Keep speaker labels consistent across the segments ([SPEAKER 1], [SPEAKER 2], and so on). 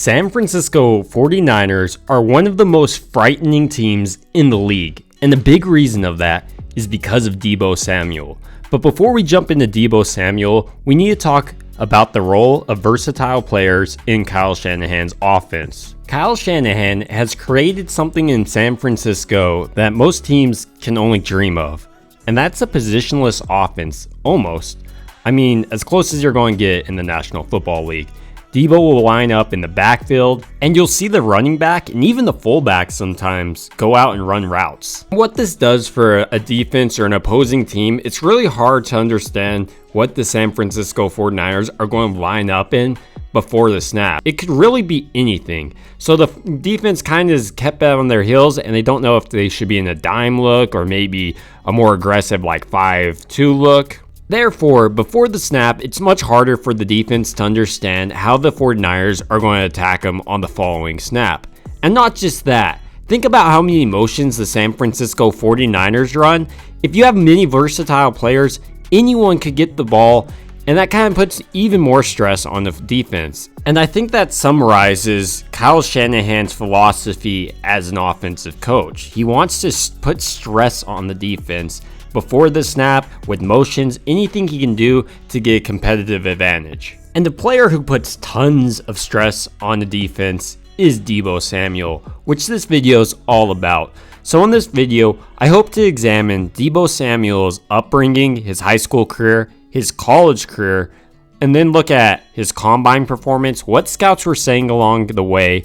[SPEAKER 1] San Francisco 49ers are one of the most frightening teams in the league, and the big reason of that is because of Deebo Samuel. But before we jump into Deebo Samuel, we need to talk about the role of versatile players in Kyle Shanahan's offense. Kyle Shanahan has created something in San Francisco that most teams can only dream of, and that's a positionless offense, almost. I mean, as close as you're going to get in the National Football League. Deebo will line up in the backfield, and you'll see the running back and even the fullback sometimes go out and run routes. What this does for a defense or an opposing team, it's really hard to understand what the San Francisco 49ers are going to line up in before the snap. It could really be anything. So the defense kind of is kept out on their heels, and they don't know if they should be in a dime look or maybe a more aggressive like 5-2 look. Therefore, before the snap, it's much harder for the defense to understand how the 49ers are going to attack them on the following snap. And not just that, think about how many motions the San Francisco 49ers run. If you have many versatile players, anyone could get the ball, and that kind of puts even more stress on the defense. And I think that summarizes Kyle Shanahan's philosophy as an offensive coach. He wants to put stress on the defense before the snap, with motions, anything he can do to get a competitive advantage. And the player who puts tons of stress on the defense is Deebo Samuel, which this video is all about. So in this video, I hope to examine Deebo Samuel's upbringing, his high school career, his college career, and then look at his combine performance, what scouts were saying along the way,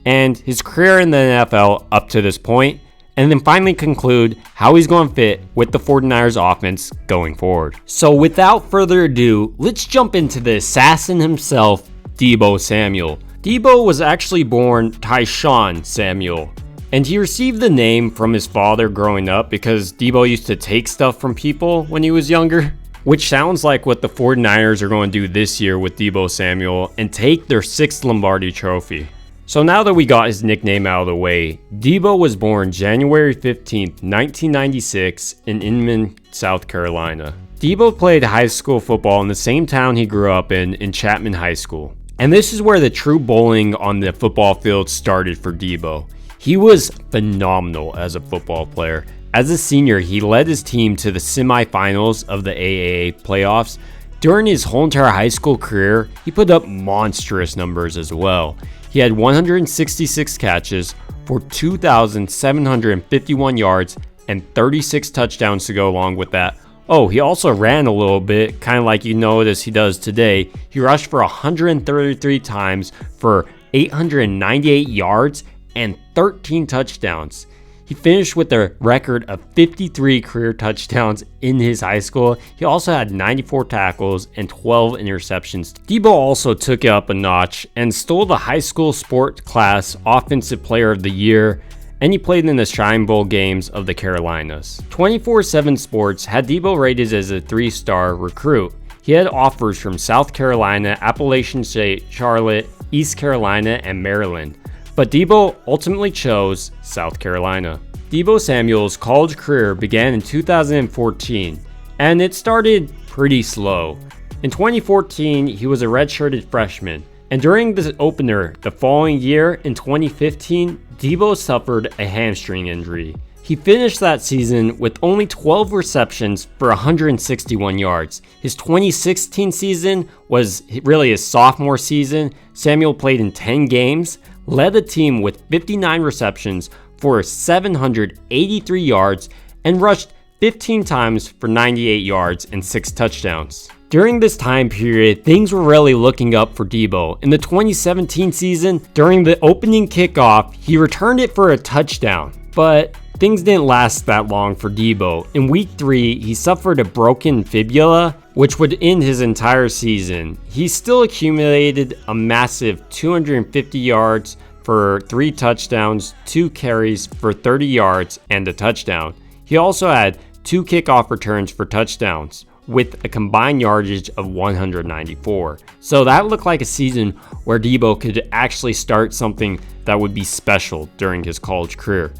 [SPEAKER 1] and his career in the NFL up to this point, and then finally conclude how he's going to fit with the 49ers offense going forward. So without further ado, let's jump into the assassin himself, Deebo Samuel. Deebo was actually born Tyshawn Samuel, and he received the name from his father growing up because Deebo used to take stuff from people when he was younger, which sounds like what the 49ers are going to do this year with Deebo Samuel and take their 6th Lombardi trophy. So now that we got his nickname out of the way, Deebo was born January 15th, 1996 in Inman, South Carolina. Deebo played high school football in the same town he grew up in Chapman High School. And this is where the true bowling on the football field started for Deebo. He was phenomenal as a football player. As a senior, he led his team to the semifinals of the AAA playoffs. During his whole entire high school career, he put up monstrous numbers as well. He had 166 catches for 2,751 yards and 36 touchdowns to go along with that. Oh, he also ran a little bit, kind of like you notice he does today. He rushed for 133 times for 898 yards and 13 touchdowns. He finished with a record of 53 career touchdowns in his high school. He also had 94 tackles and 12 interceptions. Deebo also took it up a notch and stole the high school sport class Offensive Player of the Year, and he played in the Shrine Bowl games of the Carolinas. 24/7 Sports had Deebo rated as a 3-star recruit. He had offers from South Carolina, Appalachian State, Charlotte, East Carolina, and Maryland. But Deebo ultimately chose South Carolina. Deebo Samuel's college career began in 2014, and it started pretty slow. In 2014, he was a redshirted freshman, and during the opener the following year, in 2015, Deebo suffered a hamstring injury. He finished that season with only 12 receptions for 161 yards. His 2016 season was really his sophomore season. Samuel played in 10 games, led the team with 59 receptions for 783 yards, and rushed 15 times for 98 yards and 6 touchdowns. During this time period, things were really looking up for Deebo. In the 2017 season, during the opening kickoff, he returned it for a touchdown, but things didn't last that long for Deebo. In week 3, he suffered a broken fibula, which would end his entire season. He still accumulated a massive 250 yards for 3 touchdowns, 2 carries for 30 yards, and a touchdown. He also had 2 kickoff returns for touchdowns, with a combined yardage of 194. So that looked like a season where Deebo could actually start something that would be special during his college career.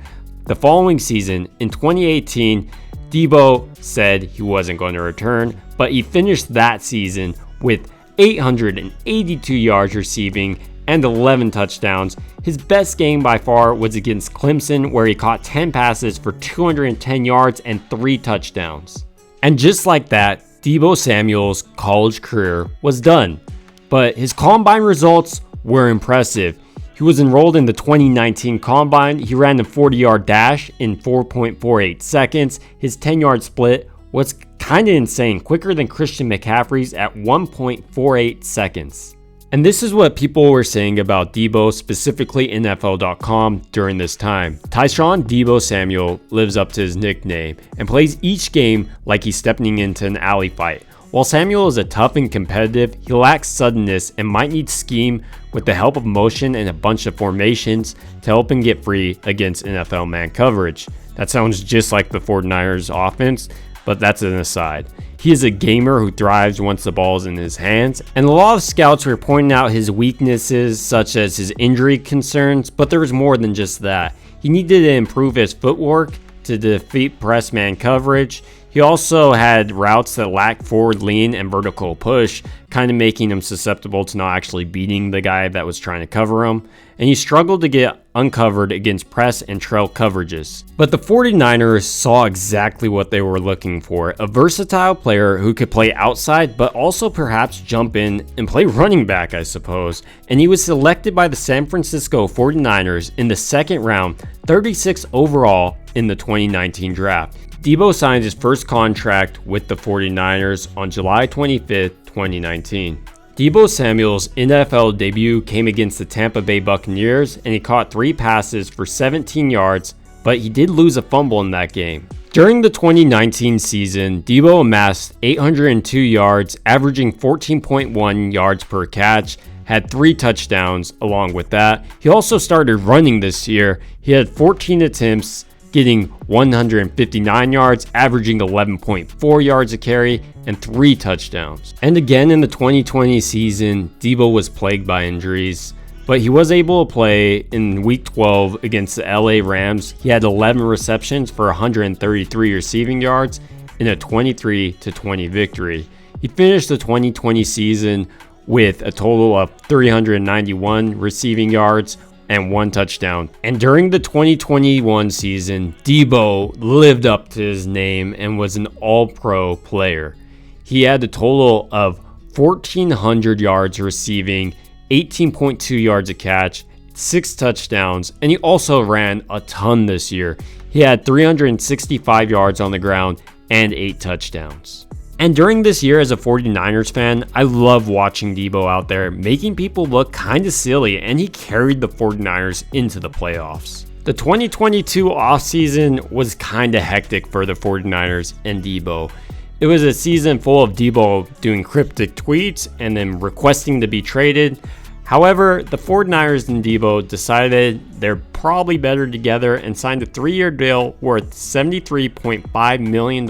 [SPEAKER 1] The following season, in 2018, Deebo said he wasn't going to return, but he finished that season with 882 yards receiving and 11 touchdowns. His best game by far was against Clemson, where he caught 10 passes for 210 yards and 3 touchdowns. And just like that, Deebo Samuel's college career was done. But his combine results were impressive. He was enrolled in the 2019 Combine. He ran the 40-yard dash in 4.48 seconds. His 10-yard split was kind of insane, quicker than Christian McCaffrey's at 1.48 seconds. And this is what people were saying about Deebo, specifically NFL.com, during this time. Tyshawn Deebo Samuel lives up to his nickname and plays each game like he's stepping into an alley fight. While Samuel is a tough and competitive, he lacks suddenness and might need scheme with the help of motion and a bunch of formations to help him get free against NFL man coverage. That sounds just like the 49ers offense, but that's an aside. He is a gamer who thrives once the ball is in his hands, and a lot of scouts were pointing out his weaknesses such as his injury concerns, but there was more than just that. He needed to improve his footwork to defeat press man coverage. He also had routes that lacked forward lean and vertical push, kind of making him susceptible to not actually beating the guy that was trying to cover him. And he struggled to get uncovered against press and trail coverages. But the 49ers saw exactly what they were looking for, a versatile player who could play outside but also perhaps jump in and play running back, I suppose. And he was selected by the San Francisco 49ers in the second round, 36 overall in the 2019 draft. Deebo signed his first contract with the 49ers on July 25th, 2019. Deebo Samuel's NFL debut came against the Tampa Bay Buccaneers, and he caught 3 passes for 17 yards, but he did lose a fumble in that game. During the 2019 season, Deebo amassed 802 yards, averaging 14.1 yards per catch, had 3 touchdowns along with that. He also started running this year. He had 14 attempts, getting 159 yards, averaging 11.4 yards a carry, and 3 touchdowns. And again in the 2020 season, Deebo was plagued by injuries, but he was able to play in Week 12 against the LA Rams. He had 11 receptions for 133 receiving yards in a 23-20 victory. He finished the 2020 season with a total of 391 receiving yards and 1 touchdown. And during the 2021 season, Deebo lived up to his name and was an all-pro player. He had a total of 1,400 yards receiving, 18.2 yards a catch, 6 touchdowns, and he also ran a ton this year. He had 365 yards on the ground and 8 touchdowns. And during this year as a 49ers fan, I love watching Deebo out there, making people look kind of silly, and he carried the 49ers into the playoffs. The 2022 offseason was kind of hectic for the 49ers and Deebo. It was a season full of Deebo doing cryptic tweets and then requesting to be traded. However, the 49ers and Deebo decided they're probably better together and signed a 3-year deal worth $73.5 million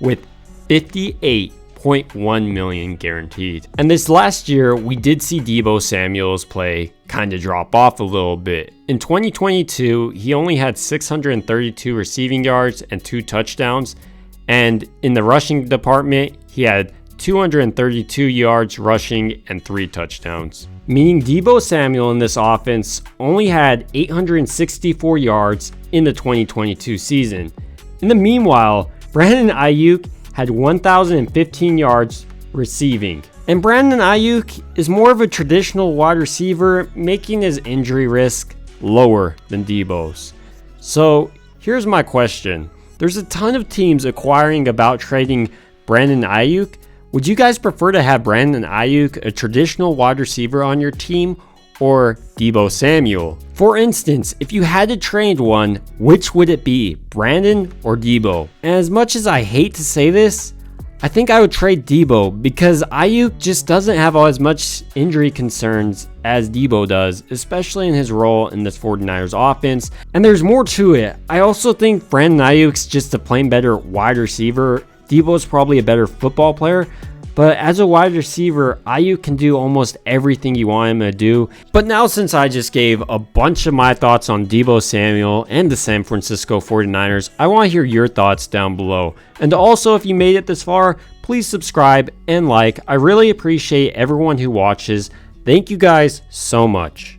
[SPEAKER 1] with $58.1 million guaranteed. And this last year, we did see Deebo Samuel's play kind of drop off a little bit. In 2022, he only had 632 receiving yards and 2 touchdowns. And in the rushing department, he had 232 yards rushing and 3 touchdowns. Meaning Deebo Samuel in this offense only had 864 yards in the 2022 season. In the meanwhile, Brandon Ayuk had 1,015 yards receiving. And Brandon Ayuk is more of a traditional wide receiver, making his injury risk lower than Deebo's. So here's my question. There's a ton of teams acquiring about trading Brandon Ayuk. Would you guys prefer to have Brandon Ayuk, a traditional wide receiver, on your team, or Deebo Samuel? For instance, if you had to trade one, which would it be, Brandon or Deebo? And as much as I hate to say this, I think I would trade Deebo because Ayuk just doesn't have as much injury concerns as Deebo does, especially in his role in this 49ers offense. And there's more to it. I also think Brandon Ayuk's just a plain better wide receiver. Deebo's probably a better football player, but as a wide receiver, Ayuk can do almost everything you want him to do. But now, since I just gave a bunch of my thoughts on Deebo Samuel and the San Francisco 49ers, I want to hear your thoughts down below. And also, if you made it this far, please subscribe and like. I really appreciate everyone who watches. Thank you guys so much.